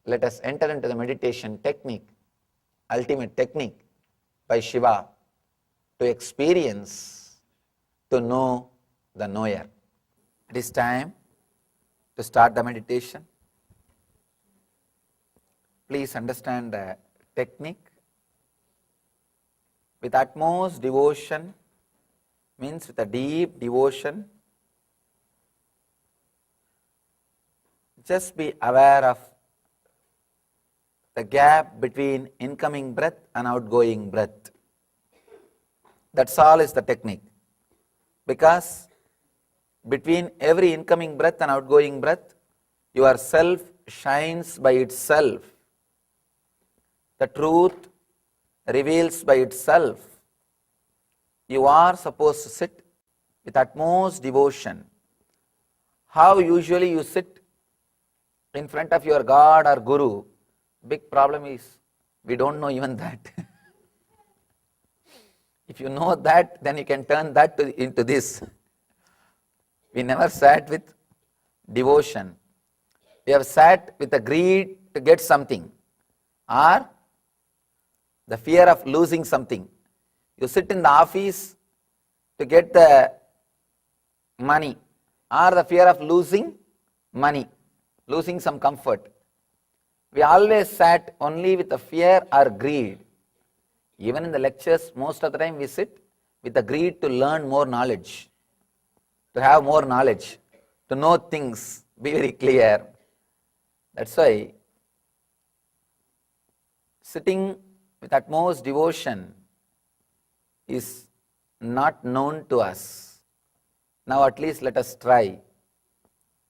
let us enter into the meditation technique, ultimate technique by Shiva to experience, to know the knower. It is time to start the meditation. Please understand the technique. With utmost devotion, means with a deep devotion, just be aware of the gap between incoming breath and outgoing breath. That's all is the technique. Because between every incoming breath and outgoing breath, your self shines by itself. The truth reveals by itself. You are supposed to sit with utmost devotion. How usually you sit in front of your God or Guru? Big problem is we don't know even that. If you know that, then you can turn that into this. We never sat with devotion. We have sat with a greed to get something, or the fear of losing something. You sit in the office to get the money, or the fear of losing money, losing some comfort. We always sat only with the fear or greed. Even in the lectures, most of the time we sit with the greed to learn more knowledge, to have more knowledge, to know things, be very clear. That's why sitting with utmost devotion is not known to us. Now at least let us try.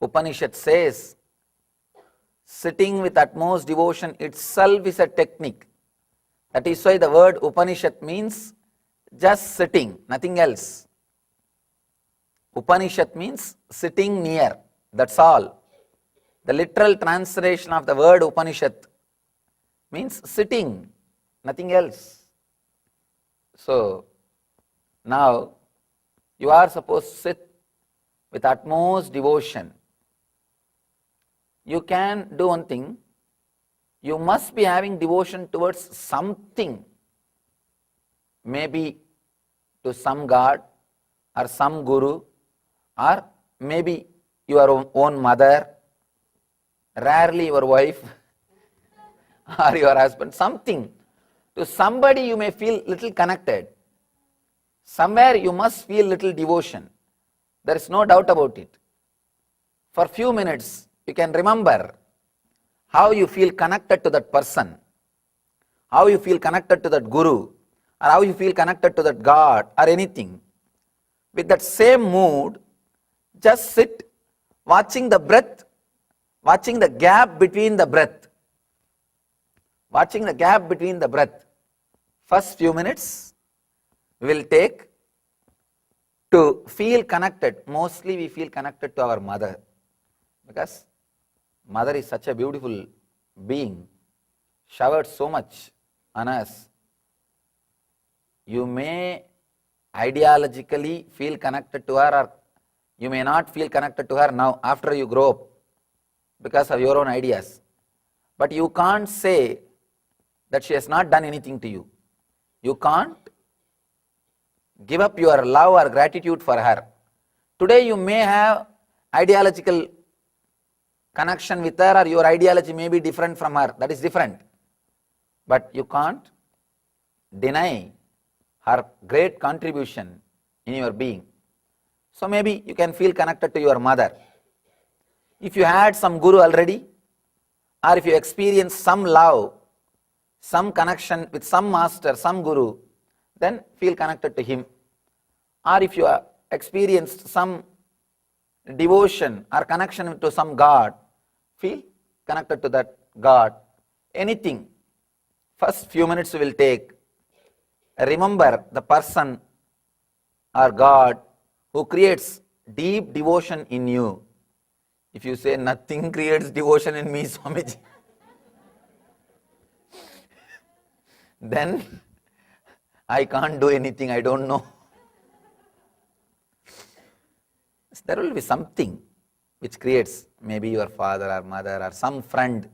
Upanishad says, sitting with utmost devotion itself is a technique. That is why the word Upanishad means just sitting, nothing else. Upanishad means sitting near, that's all. The literal translation of the word Upanishad means sitting, nothing else. So, now you are supposed to sit with utmost devotion. You can do one thing. You must be having devotion towards something, maybe to some God or some Guru, or maybe your own mother, rarely your wife or your husband, something. To somebody you may feel little connected. Somewhere you must feel little devotion. There is no doubt about it. For few minutes you can remember how you feel connected to that person, how you feel connected to that Guru, or how you feel connected to that God or anything. With that same mood, just sit watching the breath, watching the gap between the breath. Watching the gap between the breath. First few minutes we will take to feel connected. Mostly we feel connected to our mother, because mother is such a beautiful being, showered so much on us. You may ideologically feel connected to her, or you may not feel connected to her now after you grow up because of your own ideas. But you can't say that she has not done anything to you. You can't give up your love or gratitude for her. Today you may have ideological connection with her, or your ideology may be different from her, that is different. But you can't deny her great contribution in your being. So maybe you can feel connected to your mother. If you had some Guru already, or if you experienced some love, some connection with some master, some Guru, then feel connected to him. Or if you experienced some devotion or connection to some God, feel connected to that God. Anything. First few minutes we will take. Remember the person or God who creates deep devotion in you. If you say nothing creates devotion in me, Swamiji, then I can't do anything, I don't know. There will be something which creates, maybe your father or mother or some friend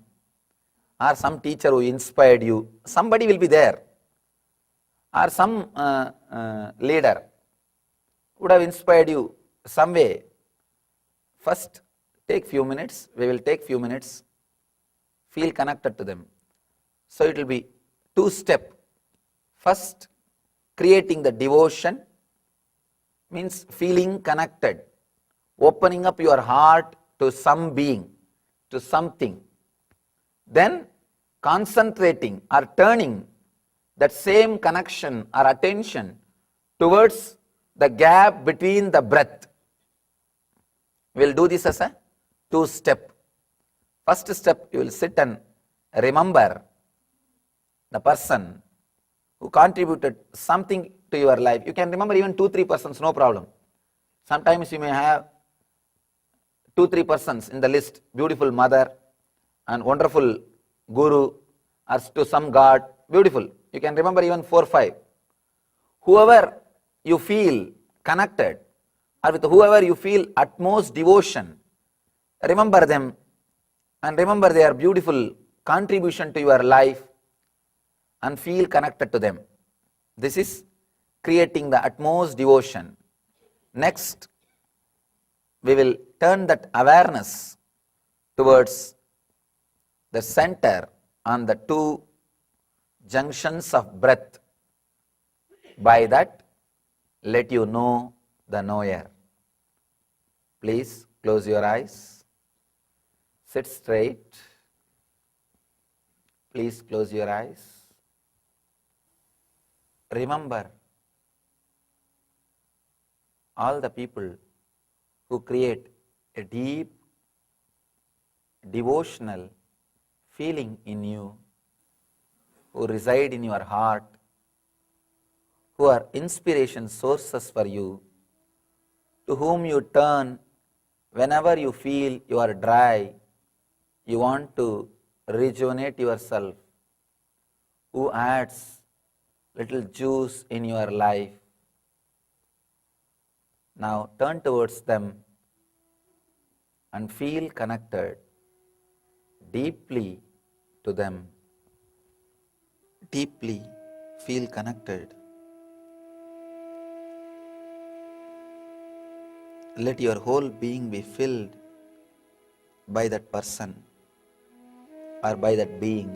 or some teacher who inspired you, somebody will be there, or some leader would have inspired you some way. First, take few minutes, we will take few minutes, feel connected to them. So it will be two-step. First, creating the devotion means feeling connected, opening up your heart to some being, to something. Then concentrating or turning that same connection or attention towards the gap between the breath. We will do this as a two-step. First step, you will sit and remember the person who contributed something to your life. You can remember even 2-3 persons, no problem. Sometimes you may have 2-3 persons in the list, beautiful mother and wonderful guru or to some god, beautiful. You can remember even 4-5. Whoever you feel connected or with whoever you feel utmost devotion, remember them and remember their beautiful contribution to your life and feel connected to them. This is creating the utmost devotion. Next, we will turn that awareness towards the center on the two junctions of breath. By that, let you know the knower. Please close your eyes. Sit straight. Please close your eyes. Remember all the people who create a deep devotional feeling in you, who reside in your heart, who are inspiration sources for you, to whom you turn whenever you feel you are dry, you want to rejuvenate yourself, who adds little juice in your life. Now turn towards them and feel connected deeply to them. Deeply feel connected. Let your whole being be filled by that person or by that being.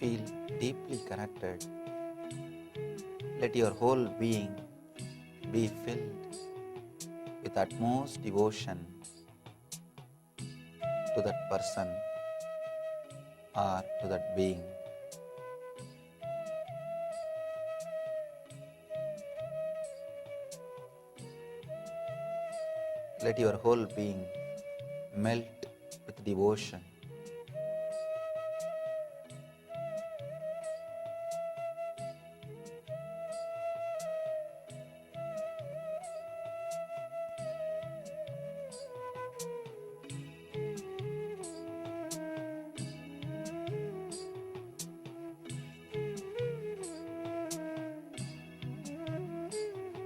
Feel deeply connected. Let your whole being be filled with utmost devotion to that person or to that being. Let your whole being melt with devotion.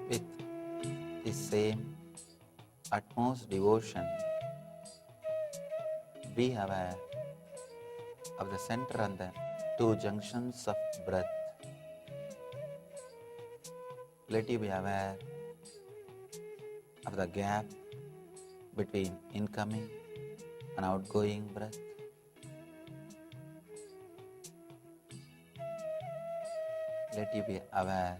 With the same utmost devotion, be aware of the center and the two junctions of breath. Let you be aware of the gap between incoming and outgoing breath. Let you be aware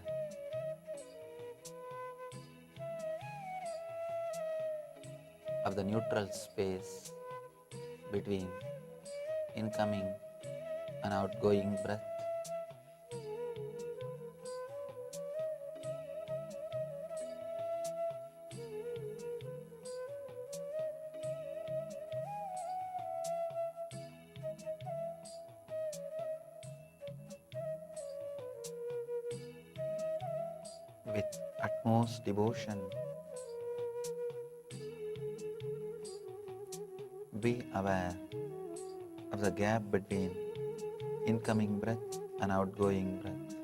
of the neutral space between incoming and outgoing breath. With utmost devotion, be aware of the gap between incoming breath and outgoing breath.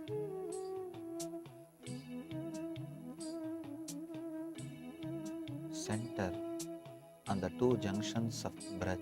Center on the two junctions of breath.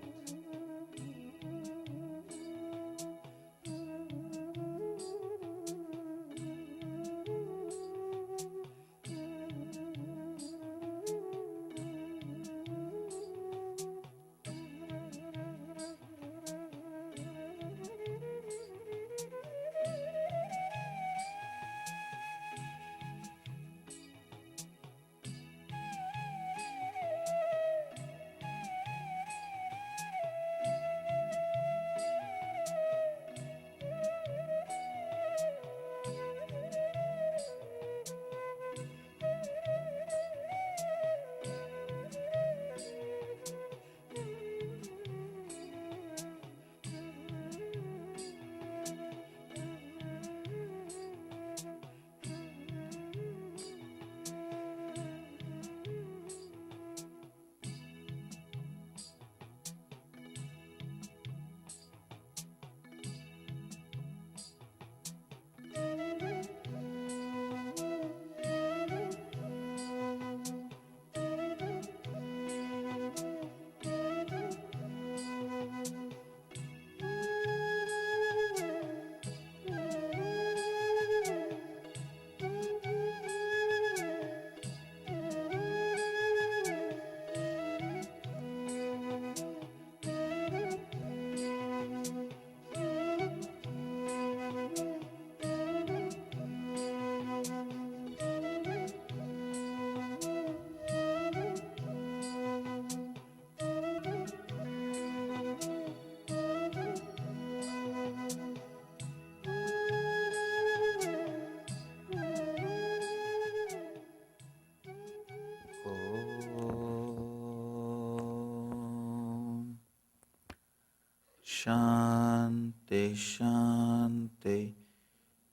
Shanti, Shanti,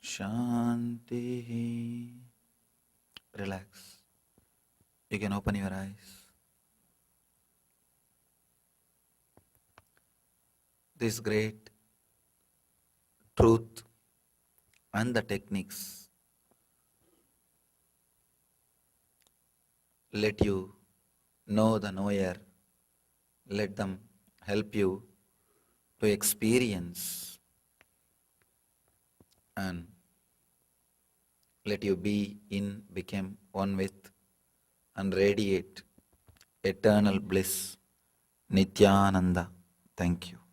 Shanti. Relax. You can open your eyes. This great truth and the techniques let you know the knower. Let them help you to experience and let you become one with and radiate eternal bliss, Nityananda. Thank you.